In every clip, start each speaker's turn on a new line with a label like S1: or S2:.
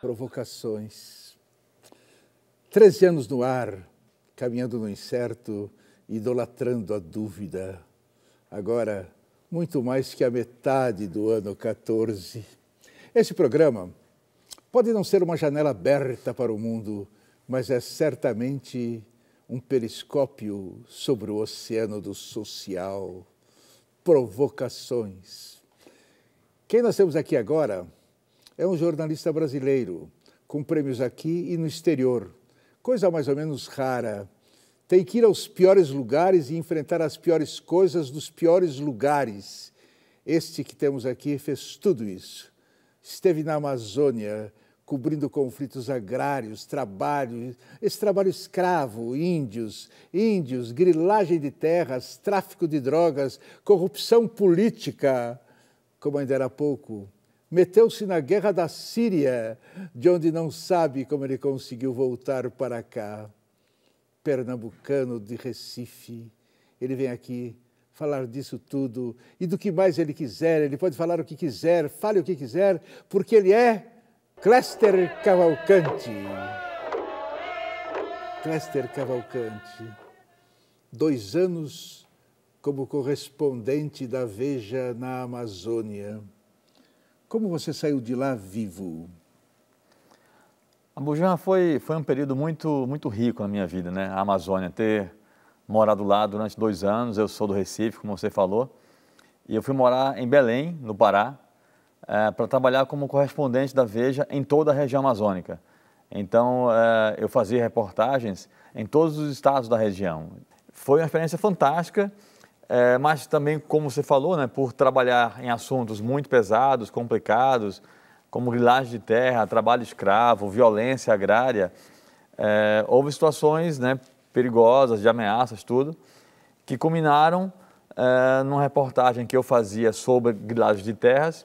S1: Provocações. 13 anos no ar, caminhando no incerto, idolatrando a dúvida. Agora, muito mais que a metade do ano 14. Esse programa pode não ser uma janela aberta para o mundo, mas é certamente um periscópio sobre o oceano do social. Provocações. Quem nós temos aqui agora é um jornalista brasileiro, com prêmios aqui e no exterior. Coisa mais ou menos rara. Tem que ir aos piores lugares e enfrentar as piores coisas dos piores lugares. Este que temos aqui fez tudo isso. Esteve na Amazônia, cobrindo conflitos agrários, esse trabalho escravo, índios, grilagem de terras, tráfico de drogas, corrupção política, como ainda era pouco. Meteu-se na guerra da Síria, de onde não sabe como ele conseguiu voltar para cá. Pernambucano de Recife, ele vem aqui falar disso tudo e do que mais ele quiser, ele pode falar o que quiser, fale o que quiser, porque ele é Cléster Cavalcante. Cléster Cavalcante, 2 anos como correspondente da Veja na Amazônia. Como você saiu de lá vivo?
S2: Abujamra foi um período muito rico na minha vida, né? A Amazônia, ter morado lá durante 2 anos, eu sou do Recife, como você falou, e eu fui morar em Belém, no Pará, para trabalhar como correspondente da Veja em toda a região amazônica. Então, eu fazia reportagens em todos os estados da região. Foi uma experiência fantástica, mas também, como você falou, né, por trabalhar em assuntos muito pesados, complicados, como grilagem de terra, trabalho escravo, violência agrária, houve situações, né, perigosas, de ameaças, tudo, que culminaram numa reportagem que eu fazia sobre grilagem de terras.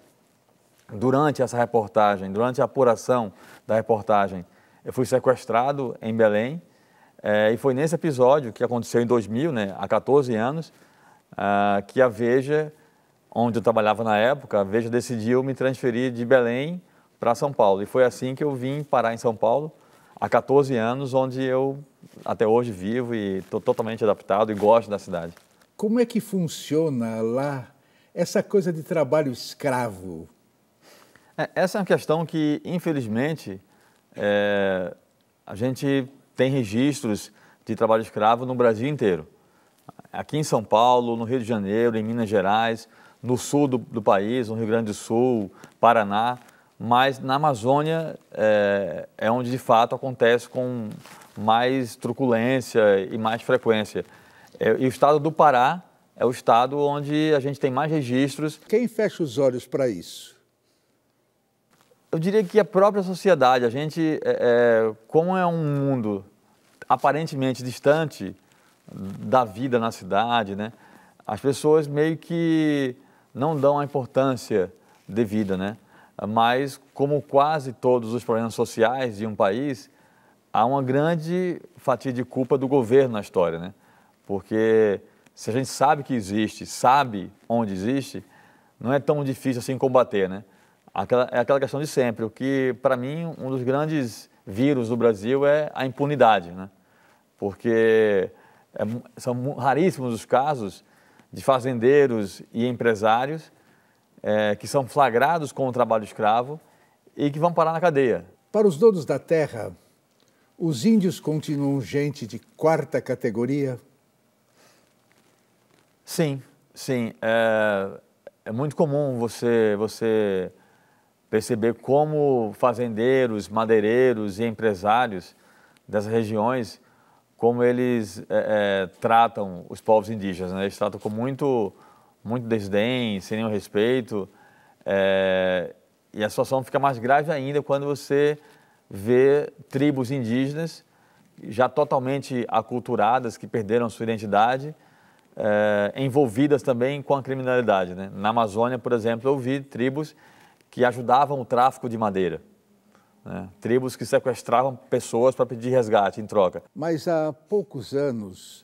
S2: Durante essa reportagem, durante a apuração da reportagem, eu fui sequestrado em Belém, e foi nesse episódio, que aconteceu em 2000, né, há 14 anos, que a Veja, onde eu trabalhava na época, a Veja decidiu me transferir de Belém para São Paulo. E foi assim que eu vim parar em São Paulo, há 14 anos, onde eu até hoje vivo e estou totalmente adaptado e gosto da cidade.
S1: Como é que funciona lá essa coisa de trabalho escravo?
S2: Essa é uma questão que, infelizmente, a gente tem registros de trabalho escravo no Brasil inteiro. Aqui em São Paulo, no Rio de Janeiro, em Minas Gerais, no sul do país, no Rio Grande do Sul, Paraná, mas na Amazônia é onde de fato acontece com mais truculência e mais frequência. E o estado do Pará é o estado onde a gente tem mais registros.
S1: Quem fecha os olhos para isso?
S2: Eu diria que a própria sociedade, a gente, como é um mundo aparentemente distante da vida na cidade, né, as pessoas meio que não dão a importância devida, né? Mas, como quase todos os problemas sociais de um país, há uma grande fatia de culpa do governo na história, né? Porque se a gente sabe que existe, sabe onde existe, não é tão difícil assim combater, né? É aquela questão de sempre. O que, para mim, um dos grandes vírus do Brasil é a impunidade, né? Porque são raríssimos os casos de fazendeiros e empresários que são flagrados com o trabalho escravo e que vão parar na cadeia.
S1: Para os donos da terra, os índios continuam gente de 4ª categoria?
S2: Sim, sim. É muito comum você perceber como fazendeiros, madeireiros e empresários dessas regiões, como eles tratam os povos indígenas, né? Eles tratam com muito desdém, sem nenhum respeito, e a situação fica mais grave ainda quando você vê tribos indígenas já totalmente aculturadas, que perderam sua identidade, envolvidas também com a criminalidade, né? Na Amazônia, por exemplo, eu vi tribos que ajudavam o tráfico de madeira, né? Tribos que sequestravam pessoas para pedir resgate em troca.
S1: Mas há poucos anos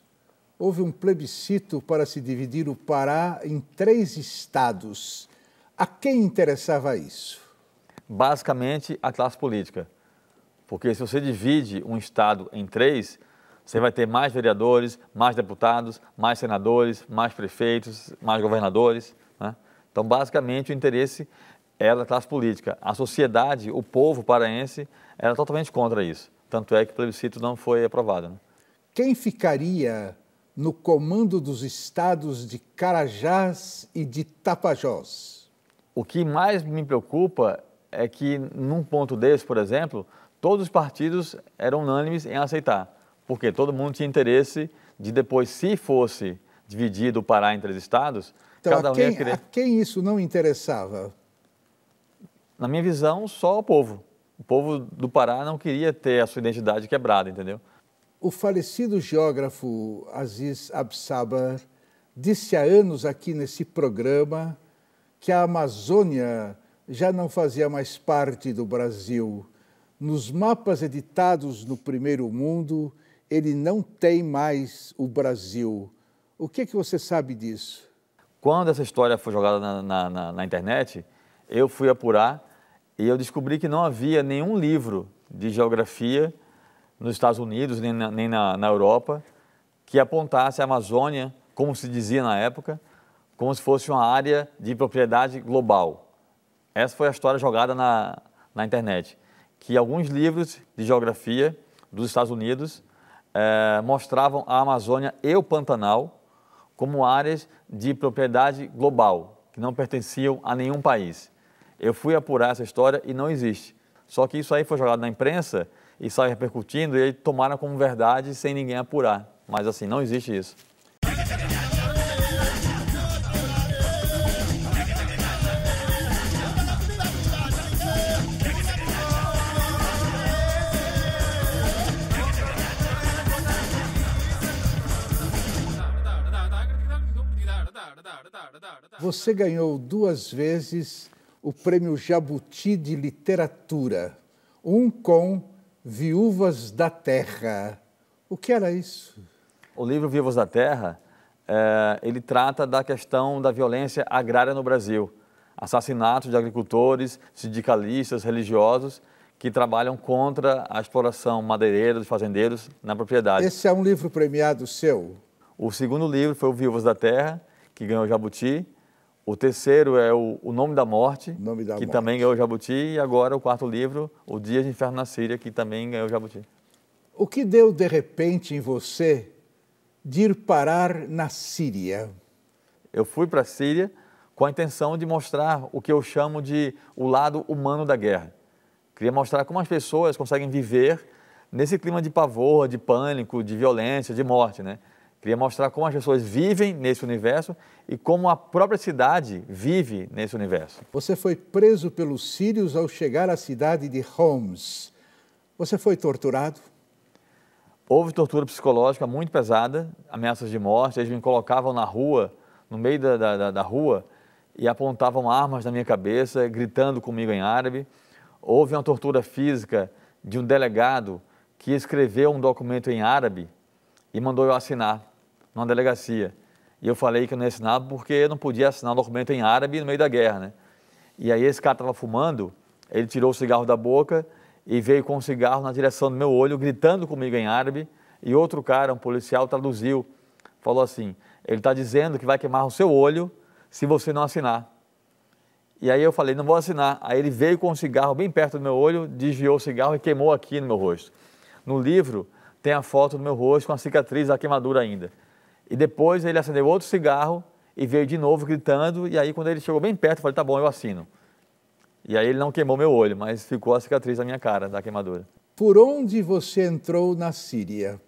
S1: houve um plebiscito para se dividir o Pará em 3 estados. A quem interessava isso?
S2: basicamente a classe política. Porque se você divide um estado em três, você vai ter mais vereadores, mais deputados, mais senadores, mais prefeitos, mais governadores, né? Então, basicamente, o interesse era da classe política. A sociedade, o povo paraense, era totalmente contra isso. Tanto é que o plebiscito não foi aprovado, né?
S1: Quem ficaria no comando dos estados de Carajás e de Tapajós?
S2: O que mais me preocupa é que, num ponto desse, por exemplo, todos os partidos eram unânimes em aceitar, porque todo mundo tinha interesse de depois, se fosse dividido o Pará em três estados,
S1: Então,
S2: cada um ia querer.
S1: A quem isso não interessava?
S2: Na minha visão, só o povo. O povo do Pará não queria ter a sua identidade quebrada, entendeu?
S1: O falecido geógrafo Aziz Absabar disse há anos aqui nesse programa que a Amazônia já não fazia mais parte do Brasil. Nos mapas editados no Primeiro Mundo, ele não tem mais o Brasil. O que você sabe disso?
S2: Quando essa história foi jogada na internet, eu fui apurar e eu descobri que não havia nenhum livro de geografia nos Estados Unidos, nem na Europa, que apontasse a Amazônia, como se dizia na época, como se fosse uma área de propriedade global. Essa foi a história jogada na internet, que alguns livros de geografia dos Estados Unidos mostravam a Amazônia e o Pantanal como áreas de propriedade global, que não pertenciam a nenhum país. Eu fui apurar essa história e não existe. Só que isso aí foi jogado na imprensa e saiu repercutindo e aí tomaram como verdade sem ninguém apurar. Mas assim, não existe isso.
S1: Você ganhou 2 vezes o Prêmio Jabuti de Literatura, um com Viúvas da Terra. O que era isso?
S2: O livro Viúvas da Terra, ele trata da questão da violência agrária no Brasil. Assassinatos de agricultores, sindicalistas, religiosos que trabalham contra a exploração madeireira dos fazendeiros na propriedade.
S1: Esse é um livro premiado seu?
S2: O segundo livro foi o Viúvas da Terra, que ganhou o Jabuti. O terceiro é o Nome da Morte, que também ganhou o Jabuti. E agora o quarto livro, O Dias de Inferno na Síria, que também ganhou o Jabuti.
S1: O que deu de repente em você de ir parar na Síria?
S2: Eu fui para a Síria com a intenção de mostrar o que eu chamo de o lado humano da guerra. Queria mostrar como as pessoas conseguem viver nesse clima de pavor, de pânico, de violência, de morte, né? Queria mostrar como as pessoas vivem nesse universo e como a própria cidade vive nesse universo.
S1: Você foi preso pelos sírios ao chegar à cidade de Homs. Você foi torturado?
S2: Houve tortura psicológica muito pesada, ameaças de morte. Eles me colocavam na rua, no meio da rua, e apontavam armas na minha cabeça, gritando comigo em árabe. Houve uma tortura física de um delegado que escreveu um documento em árabe e mandou eu assinar numa delegacia. E eu falei que eu não ia assinar porque eu não podia assinar um documento em árabe no meio da guerra, né? E aí esse cara estava fumando, ele tirou o cigarro da boca e veio com o cigarro na direção do meu olho, gritando comigo em árabe, e outro cara, um policial, traduziu, falou assim, ele está dizendo que vai queimar o seu olho se você não assinar. E aí eu falei, não vou assinar. Aí ele veio com o cigarro bem perto do meu olho, desviou o cigarro e queimou aqui no meu rosto. No livro tem a foto do meu rosto com a cicatriz da queimadura ainda. E depois ele acendeu outro cigarro e veio de novo gritando, e aí quando ele chegou bem perto, eu falei, tá bom, eu assino. E aí ele não queimou meu olho, mas ficou a cicatriz na minha cara, da queimadura.
S1: Por onde você entrou na Síria?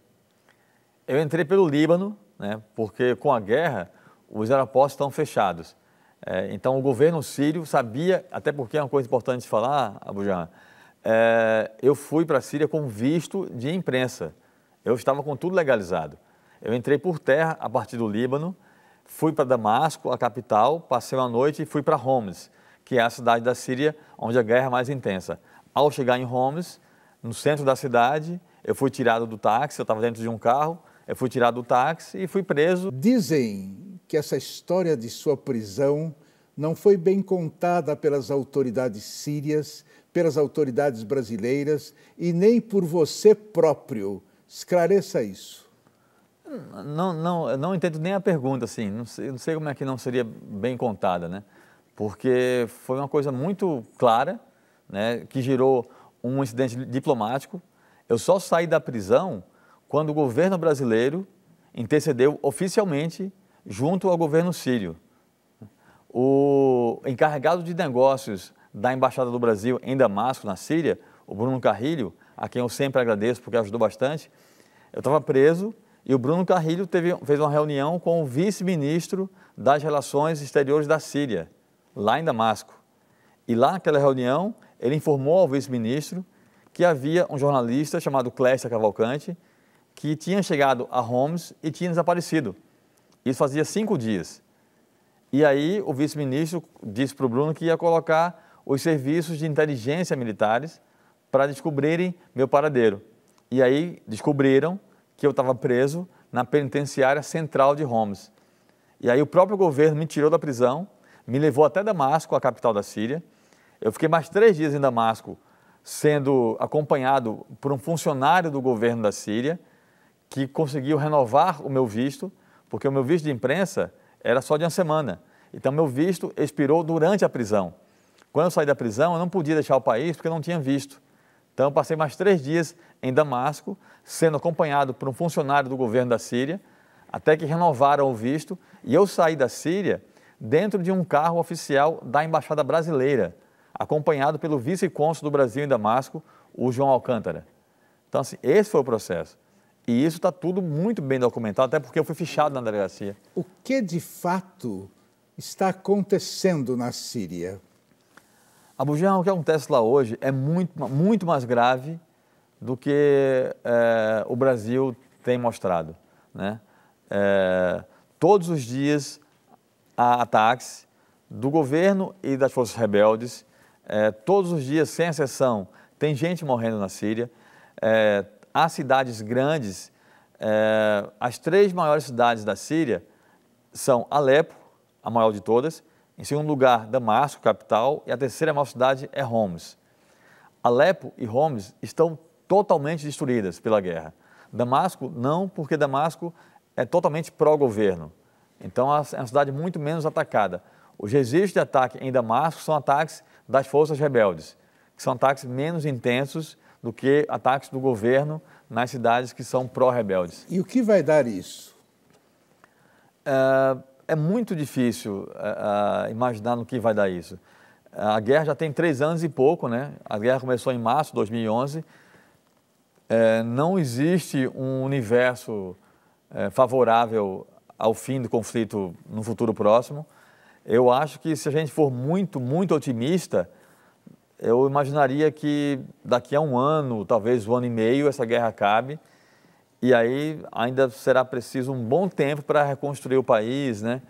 S2: Eu entrei pelo Líbano, né, porque com a guerra os aeroportos estão fechados. Então o governo sírio sabia, até porque é uma coisa importante de falar, Abujanra, eu fui para a Síria com visto de imprensa. Eu estava com tudo legalizado. Eu entrei por terra a partir do Líbano, fui para Damasco, a capital, passei uma noite e fui para Homs, que é a cidade da Síria onde a guerra é mais intensa. Ao chegar em Homs, no centro da cidade, eu fui tirado do táxi, eu estava dentro de um carro, eu fui tirado do táxi e fui preso.
S1: Dizem que essa história de sua prisão não foi bem contada pelas autoridades sírias, pelas autoridades brasileiras e nem por você próprio. Esclareça isso.
S2: Não entendo nem a pergunta, assim, não sei como é que não seria bem contada, né? Porque foi uma coisa muito clara, né, que gerou um incidente diplomático. Eu só saí da prisão quando o governo brasileiro intercedeu oficialmente junto ao governo sírio. O encarregado de negócios da Embaixada do Brasil em Damasco, na Síria, o Bruno Carrilho, a quem eu sempre agradeço porque ajudou bastante, eu estava preso e o Bruno Carrilho fez uma reunião com o vice-ministro das Relações Exteriores da Síria, lá em Damasco. E lá naquela reunião, ele informou ao vice-ministro que havia um jornalista chamado Cléster Cavalcante que tinha chegado a Homs e tinha desaparecido. Isso fazia 5 dias. E aí o vice-ministro disse para o Bruno que ia colocar os serviços de inteligência militares para descobrirem meu paradeiro. E aí descobriram que eu estava preso na penitenciária central de Homs. E aí o próprio governo me tirou da prisão, me levou até Damasco, a capital da Síria. Eu fiquei mais 3 dias em Damasco, sendo acompanhado por um funcionário do governo da Síria, que conseguiu renovar o meu visto, porque o meu visto de imprensa era só de uma semana. Então, meu visto expirou durante a prisão. Quando eu saí da prisão, eu não podia deixar o país porque eu não tinha visto. Então, eu passei mais 3 dias em Damasco, sendo acompanhado por um funcionário do governo da Síria, até que renovaram o visto, e eu saí da Síria dentro de um carro oficial da Embaixada Brasileira, acompanhado pelo vice-cônsul do Brasil em Damasco, o João Alcântara. Então, assim, esse foi o processo. E isso está tudo muito bem documentado, até porque eu fui fichado na delegacia.
S1: O que de fato está acontecendo na Síria?
S2: Abu Janra, o que acontece lá hoje é muito mais grave do que o Brasil tem mostrado, né? Todos os dias há ataques do governo e das forças rebeldes, todos os dias, sem exceção, tem gente morrendo na Síria. Há cidades grandes, as 3 maiores cidades da Síria são Alepo, a maior de todas, em segundo lugar Damasco, capital, e a terceira maior cidade é Homs. Alepo e Homs estão totalmente destruídas pela guerra. Damasco não, porque Damasco é totalmente pró-governo, então é uma cidade muito menos atacada. Os registros de ataque em Damasco são ataques das forças rebeldes, que são ataques menos intensos do que ataques do governo nas cidades que são pró-rebeldes.
S1: E o que vai dar isso?
S2: É muito difícil imaginar no que vai dar isso. A guerra já tem 3 anos e pouco, né? A guerra começou em março de 2011. Não existe um universo favorável ao fim do conflito no futuro próximo. Eu acho que se a gente for muito otimista, eu imaginaria que daqui a 1 ano, talvez 1 ano e meio, essa guerra acabe. E aí ainda será preciso um bom tempo para reconstruir o país, né?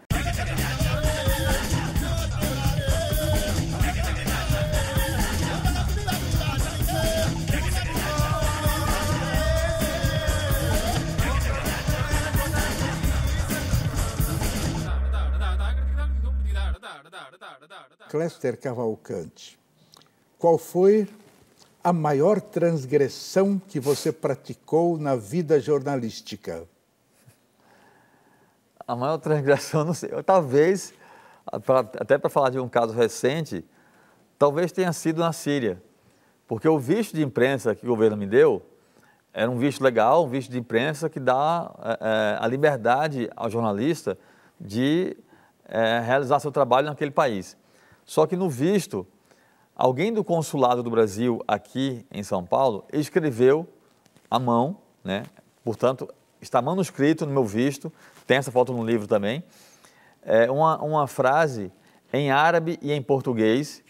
S1: Cléster Cavalcante, qual foi a maior transgressão que você praticou na vida jornalística?
S2: A maior transgressão, não sei, talvez, até para falar de um caso recente, talvez tenha sido na Síria, porque o visto de imprensa que o governo me deu era um visto legal, um visto de imprensa que dá a liberdade ao jornalista de realizar seu trabalho naquele país. Só que no visto, alguém do consulado do Brasil aqui em São Paulo escreveu à mão, né? Portanto, está manuscrito no meu visto, tem essa foto no livro também, uma frase em árabe e em português,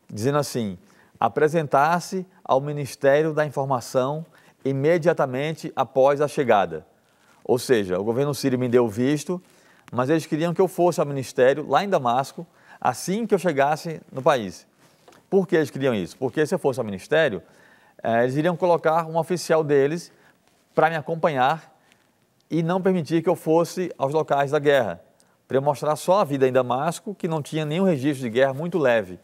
S2: dizendo assim: apresentar-se ao Ministério da Informação imediatamente após a chegada. Ou seja, o governo sírio me deu o visto, mas eles queriam que eu fosse ao ministério, lá em Damasco, assim que eu chegasse no país. Por que eles queriam isso? Porque se eu fosse ao ministério, eles iriam colocar um oficial deles para me acompanhar e não permitir que eu fosse aos locais da guerra, para eu mostrar só a vida em Damasco, que não tinha nenhum registro de guerra, muito leve.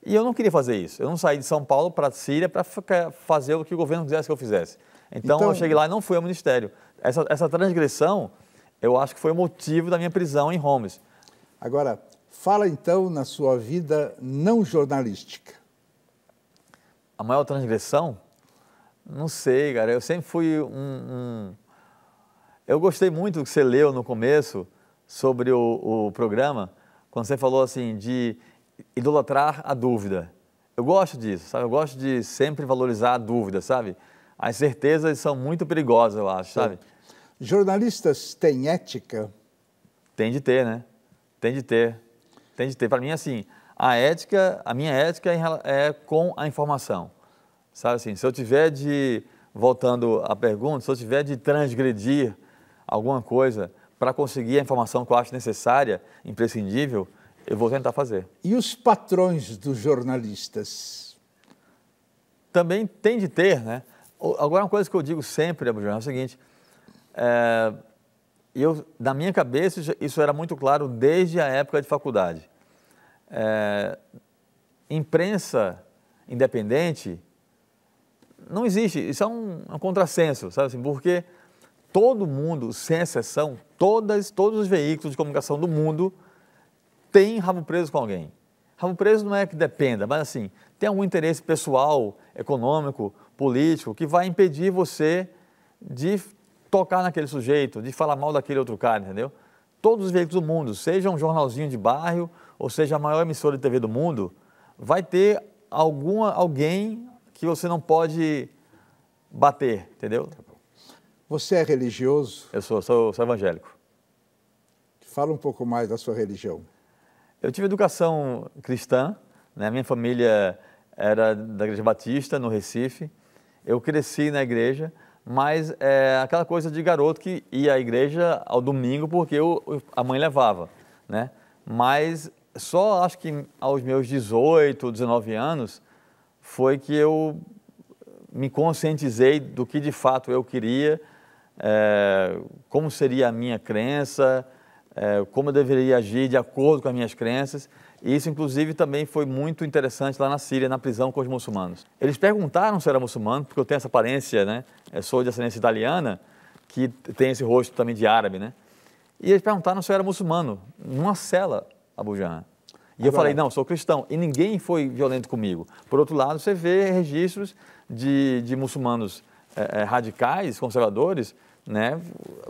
S2: E eu não queria fazer isso. Eu não saí de São Paulo para a Síria para fazer o que o governo quisesse que eu fizesse. Então eu cheguei lá e não fui ao ministério. Essa transgressão, eu acho que foi o motivo da minha prisão em Homs.
S1: Agora, fala então na sua vida não jornalística.
S2: A maior transgressão? Não sei, cara. Eu sempre fui Eu gostei muito do que você leu no começo sobre o programa, quando você falou assim de idolatrar a dúvida. Eu gosto disso, sabe? Eu gosto de sempre valorizar a dúvida, sabe? As certezas são muito perigosas, eu acho, sabe?
S1: Jornalistas têm ética?
S2: Tem de ter, né? Tem de ter. Tem de ter. Para mim, assim, a minha ética é com a informação. Sabe assim, se eu tiver voltando à pergunta, se eu tiver de transgredir alguma coisa para conseguir a informação que eu acho necessária, imprescindível, eu vou tentar fazer.
S1: E os patrões dos jornalistas?
S2: Também tem de ter, né? Agora, uma coisa que eu digo sempre, Abujamra, é o seguinte, na minha cabeça, isso era muito claro desde a época de faculdade. Imprensa independente não existe, isso é um contrassenso, sabe assim, porque todo mundo, sem exceção, todos os veículos de comunicação do mundo têm rabo preso com alguém. Rabo preso não é que dependa, mas assim, tem algum interesse pessoal, econômico, político, que vai impedir você de tocar naquele sujeito, de falar mal daquele outro cara, entendeu? Todos os veículos do mundo, seja um jornalzinho de bairro, ou seja a maior emissora de TV do mundo, vai ter alguém que você não pode bater, entendeu?
S1: Você é religioso?
S2: Eu sou evangélico.
S1: Fala um pouco mais da sua religião.
S2: Eu tive educação cristã, né? Minha família era da Igreja Batista, no Recife. Eu cresci na igreja, mas é aquela coisa de garoto que ia à igreja ao domingo porque a mãe levava, né? Mas só acho que aos meus 18, 19 anos foi que eu me conscientizei do que de fato eu queria, como seria a minha crença, como eu deveria agir de acordo com as minhas crenças. E isso, inclusive, também foi muito interessante lá na Síria, na prisão com os muçulmanos. Eles perguntaram se eu era muçulmano, porque eu tenho essa aparência, né? Eu sou de ascendência italiana, que tem esse rosto também de árabe, né? E eles perguntaram se eu era muçulmano, numa cela, Abujamra. E eu falei, não, sou cristão. E ninguém foi violento comigo. Por outro lado, você vê registros de muçulmanos radicais, conservadores, né?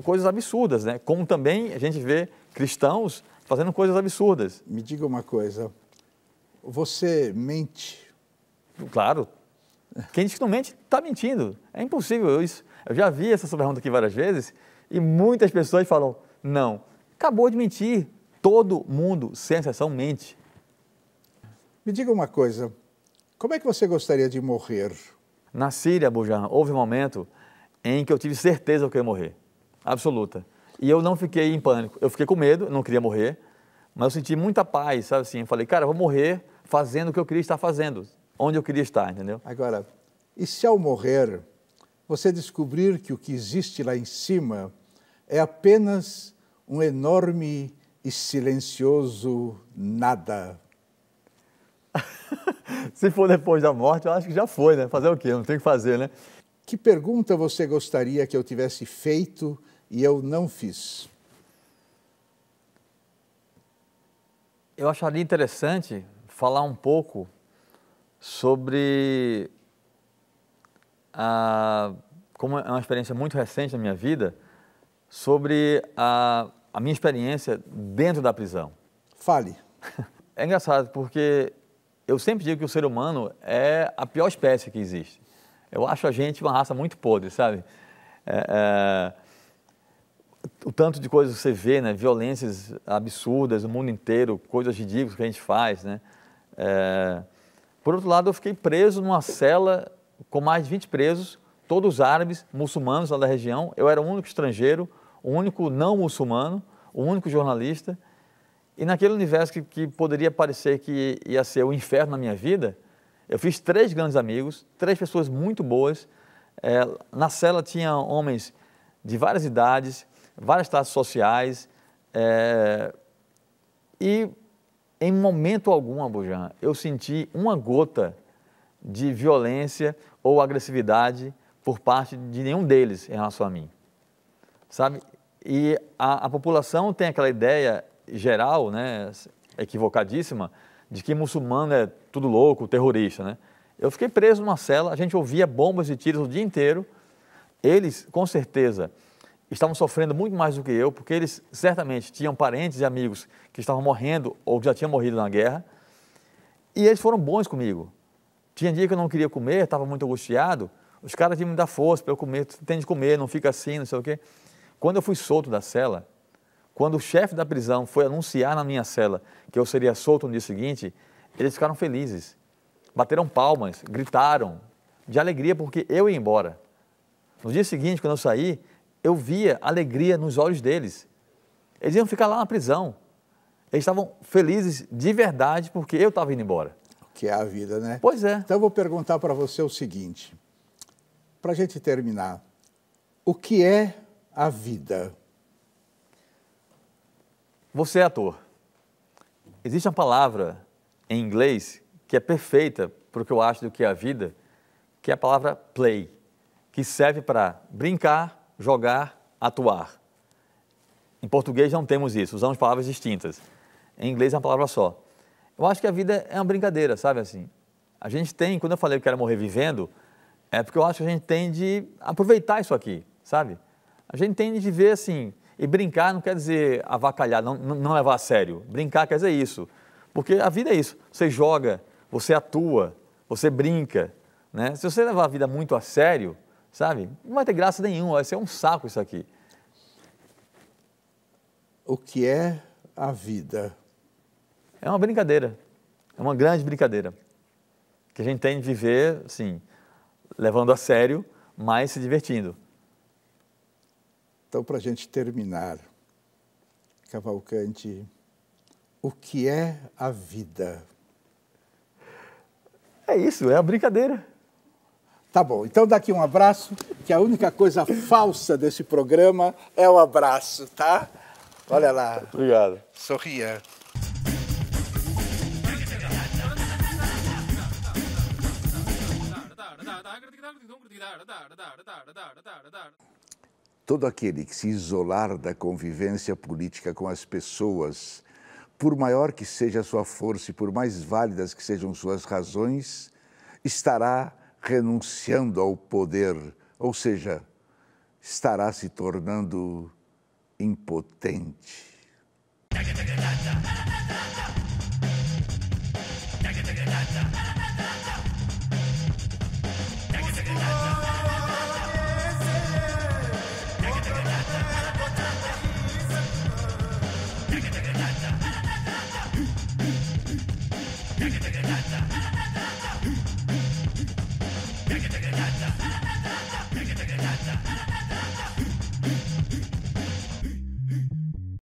S2: Coisas absurdas, né? Como também a gente vê cristãos fazendo coisas absurdas.
S1: Me diga uma coisa, você mente?
S2: Claro. Quem diz que não mente, está mentindo. É impossível isso. Eu já vi essa pergunta aqui várias vezes e muitas pessoas falam, não, acabou de mentir. Todo mundo, sem exceção, mente.
S1: Me diga uma coisa, como é que você gostaria de morrer?
S2: Na Síria, Abujamra, houve um momento em que eu tive certeza que eu ia morrer, absoluta. E eu não fiquei em pânico, eu fiquei com medo, não queria morrer, mas eu senti muita paz, sabe assim? Eu falei, cara, eu vou morrer fazendo o que eu queria estar fazendo, onde eu queria estar, entendeu?
S1: Agora, e se ao morrer, você descobrir que o que existe lá em cima é apenas um enorme e silencioso nada?
S2: Se for depois da morte, eu acho que já foi, né? Fazer o quê? Não tem o que fazer, né?
S1: Que pergunta você gostaria que eu tivesse feito e eu não fiz?
S2: Eu acharia interessante falar um pouco sobre como é uma experiência muito recente na minha vida, sobre a minha experiência dentro da prisão.
S1: Fale.
S2: É engraçado porque eu sempre digo que o ser humano é a pior espécie que existe. Eu acho a gente uma raça muito podre, sabe? O tanto de coisas que você vê, né? Violências absurdas no mundo inteiro, coisas ridículas que a gente faz, né? Por outro lado, eu fiquei preso numa cela com mais de 20 presos, todos árabes, muçulmanos lá da região. Eu era o único estrangeiro, o único não muçulmano, o único jornalista. E naquele universo que poderia parecer que ia ser o inferno na minha vida, eu fiz 3 grandes amigos, 3 pessoas muito boas. Na cela tinha homens de várias idades, várias classes sociais, E em momento algum, Abujamra, eu senti uma gota de violência ou agressividade por parte de nenhum deles em relação a mim, sabe? E a população tem aquela ideia geral, né, equivocadíssima, de que muçulmano é tudo louco, terrorista, né? Eu fiquei preso numa cela, a gente ouvia bombas e tiros o dia inteiro. Eles, com certeza, estavam sofrendo muito mais do que eu, porque eles certamente tinham parentes e amigos que estavam morrendo ou que já tinham morrido na guerra. E eles foram bons comigo. Tinha dia que eu não queria comer, estava muito angustiado, os caras tinham me dar força para eu comer, tem de comer, não fica assim, não sei o quê. Quando eu fui solto da cela, quando o chefe da prisão foi anunciar na minha cela que eu seria solto no dia seguinte, eles ficaram felizes, bateram palmas, gritaram de alegria porque eu ia embora. No dia seguinte, quando eu saí, eu via alegria nos olhos deles. Eles iam ficar lá na prisão. Eles estavam felizes de verdade porque eu estava indo embora.
S1: Que é a vida, né?
S2: Pois é.
S1: Então eu vou perguntar para você o seguinte, para a gente terminar, o que é a vida?
S2: Você é ator. Existe uma palavra em inglês que é perfeita para o que eu acho do que é a vida, que é a palavra play, que serve para brincar, jogar, atuar. Em português não temos isso, usamos palavras distintas. Em inglês é uma palavra só. Eu acho que a vida é uma brincadeira, sabe assim? A gente tem, quando eu falei que quero morrer vivendo, é porque eu acho que a gente tem de aproveitar isso aqui, sabe? A gente tem de viver assim, e brincar não quer dizer avacalhar, não levar a sério. Brincar quer dizer isso, porque a vida é isso. Você joga, você atua, você brinca, né? Se você levar a vida muito a sério, sabe? Não vai ter graça nenhuma, vai ser um saco isso aqui.
S1: O que é a vida?
S2: É uma brincadeira, é uma grande brincadeira, que a gente tem de viver, assim, levando a sério, mas se divertindo.
S1: Então, para a gente terminar, Cavalcante, o que é a vida?
S2: É isso, é a brincadeira.
S1: Tá bom, então daqui um abraço, que a única coisa falsa desse programa é o abraço, tá? Olha lá.
S2: Obrigado.
S1: Sorria. Todo aquele que se isolar da convivência política com as pessoas, por maior que seja a sua força e por mais válidas que sejam suas razões, estará renunciando ao poder, ou seja, estará se tornando impotente.